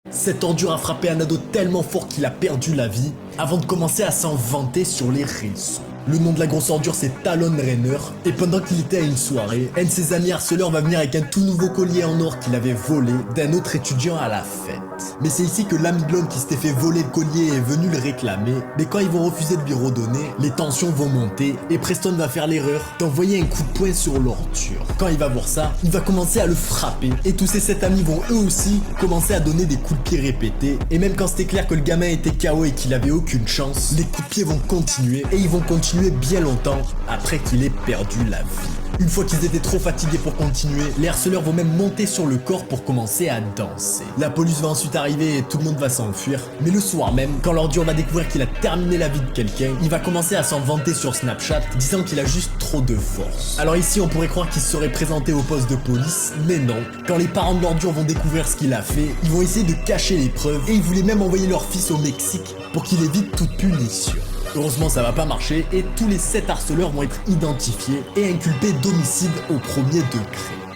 Cette ordure a frappé un ado tellement fort qu'il a perdu la vie avant de commencer à s'en vanter sur les réseaux. Le nom de la grosse ordure c'est Talon Rainer et pendant qu'il était à une soirée, un de ses amis harceleurs va venir avec un tout nouveau collier en or qu'il avait volé d'un autre étudiant à la fête. Mais c'est ici que l'ami de l'homme qui s'était fait voler le collier est venu le réclamer, mais quand ils vont refuser de lui redonner, les tensions vont monter et Preston va faire l'erreur d'envoyer un coup de poing sur l'ordure. Quand il va voir ça, il va commencer à le frapper et tous ses 7 amis vont eux aussi commencer à donner des coups de pied répétés et même quand c'était clair que le gamin était KO et qu'il avait aucune chance, les coups de pied vont continuer et ils vont continuer bien longtemps après qu'il ait perdu la vie. Une fois qu'ils étaient trop fatigués pour continuer, les harceleurs vont même monter sur le corps pour commencer à danser. La police va ensuite arriver et tout le monde va s'enfuir. Mais le soir même, quand l'ordure va découvrir qu'il a terminé la vie de quelqu'un, il va commencer à s'en vanter sur Snapchat, disant qu'il a juste trop de force. Alors ici, on pourrait croire qu'il se serait présenté au poste de police, mais non. Quand les parents de l'ordure vont découvrir ce qu'il a fait, ils vont essayer de cacher les preuves et ils voulaient même envoyer leur fils au Mexique pour qu'il évite toute punition. Heureusement ça va pas marcher et tous les 7 harceleurs vont être identifiés et inculpés d'homicide au premier degré.